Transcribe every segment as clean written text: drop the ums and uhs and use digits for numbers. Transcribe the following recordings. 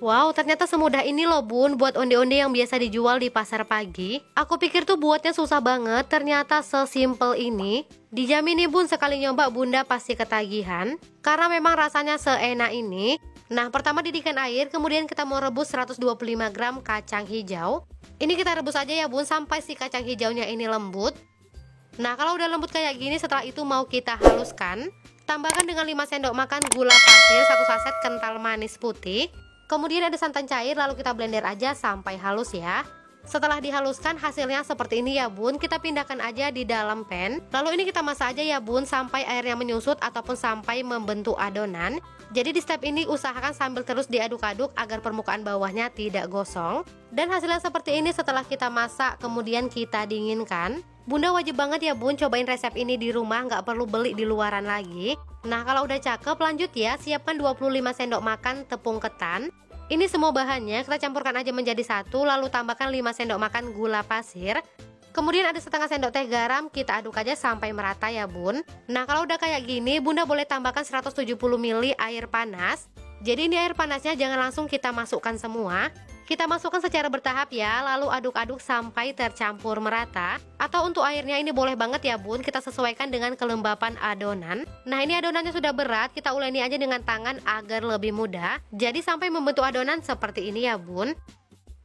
Wow, ternyata semudah ini loh bun buat onde-onde yang biasa dijual di pasar pagi. Aku pikir tuh buatnya susah banget, ternyata sesimpel ini. Dijamin nih bun, sekali nyoba bunda pasti ketagihan, karena memang rasanya seenak ini. Nah, pertama didihkan air, kemudian kita mau rebus 125 gram kacang hijau. Ini kita rebus aja ya bun, sampai si kacang hijaunya ini lembut. Nah, kalau udah lembut kayak gini, setelah itu mau kita haluskan. Tambahkan dengan 5 sendok makan gula pasir, 1 saset kental manis putih. Kemudian ada santan cair, lalu kita blender aja sampai halus ya. Setelah dihaluskan hasilnya seperti ini ya bun. Kita pindahkan aja di dalam pan. Lalu ini kita masak aja ya bun sampai airnya menyusut ataupun sampai membentuk adonan. Jadi di step ini usahakan sambil terus diaduk-aduk agar permukaan bawahnya tidak gosong. Dan hasilnya seperti ini setelah kita masak kemudian kita dinginkan. Bunda wajib banget ya bun cobain resep ini di rumah, nggak perlu beli di luaran lagi. Nah, kalau udah cakep lanjut ya, siapkan 25 sendok makan tepung ketan. Ini semua bahannya kita campurkan aja menjadi satu, lalu tambahkan 5 sendok makan gula pasir. Kemudian ada setengah sendok teh garam, kita aduk aja sampai merata ya bun. Nah, kalau udah kayak gini bunda boleh tambahkan 170 ml air panas. Jadi ini air panasnya jangan langsung kita masukkan semua. Kita masukkan secara bertahap ya, lalu aduk-aduk sampai tercampur merata. Atau untuk airnya ini boleh banget ya bun, kita sesuaikan dengan kelembapan adonan. Nah, ini adonannya sudah berat, kita uleni aja dengan tangan agar lebih mudah. Jadi sampai membentuk adonan seperti ini ya bun.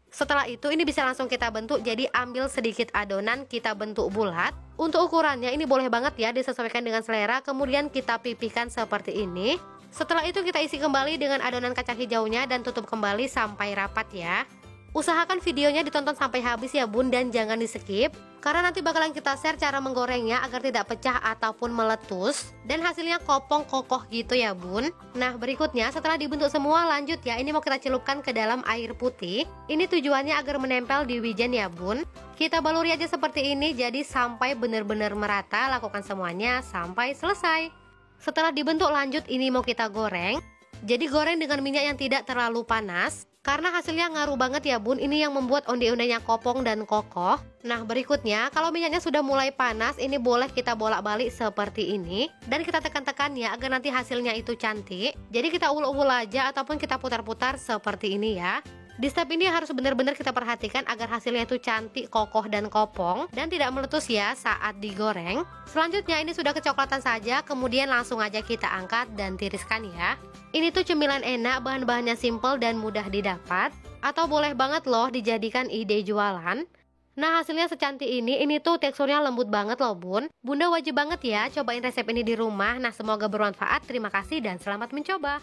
Setelah itu ini bisa langsung kita bentuk, jadi ambil sedikit adonan kita bentuk bulat. Untuk ukurannya ini boleh banget ya disesuaikan dengan selera, kemudian kita pipihkan seperti ini. Setelah itu kita isi kembali dengan adonan kacang hijaunya dan tutup kembali sampai rapat ya. Usahakan videonya ditonton sampai habis ya bun dan jangan di skip, karena nanti bakalan kita share cara menggorengnya agar tidak pecah ataupun meletus dan hasilnya kopong kokoh gitu ya bun. Nah, berikutnya setelah dibentuk semua lanjut ya, ini mau kita celupkan ke dalam air putih. Ini tujuannya agar menempel di wijen ya bun. Kita baluri aja seperti ini, jadi sampai benar-benar merata, lakukan semuanya sampai selesai. Setelah dibentuk lanjut ini mau kita goreng. Jadi goreng dengan minyak yang tidak terlalu panas, karena hasilnya ngaruh banget ya bun. Ini yang membuat onde-ondenya kopong dan kokoh. Nah, berikutnya kalau minyaknya sudah mulai panas, ini boleh kita bolak-balik seperti ini. Dan kita tekan-tekan ya agar nanti hasilnya itu cantik. Jadi kita ulek-ulek aja ataupun kita putar-putar seperti ini ya. Di step ini harus benar-benar kita perhatikan agar hasilnya itu cantik, kokoh, dan kopong dan tidak meletus ya saat digoreng. Selanjutnya ini sudah kecoklatan saja, kemudian langsung aja kita angkat dan tiriskan ya. Ini tuh cemilan enak, bahan-bahannya simple dan mudah didapat. Atau boleh banget loh dijadikan ide jualan. Nah, hasilnya secantik ini tuh teksturnya lembut banget loh bun. Bunda wajib banget ya cobain resep ini di rumah. Nah, semoga bermanfaat. Terima kasih dan selamat mencoba.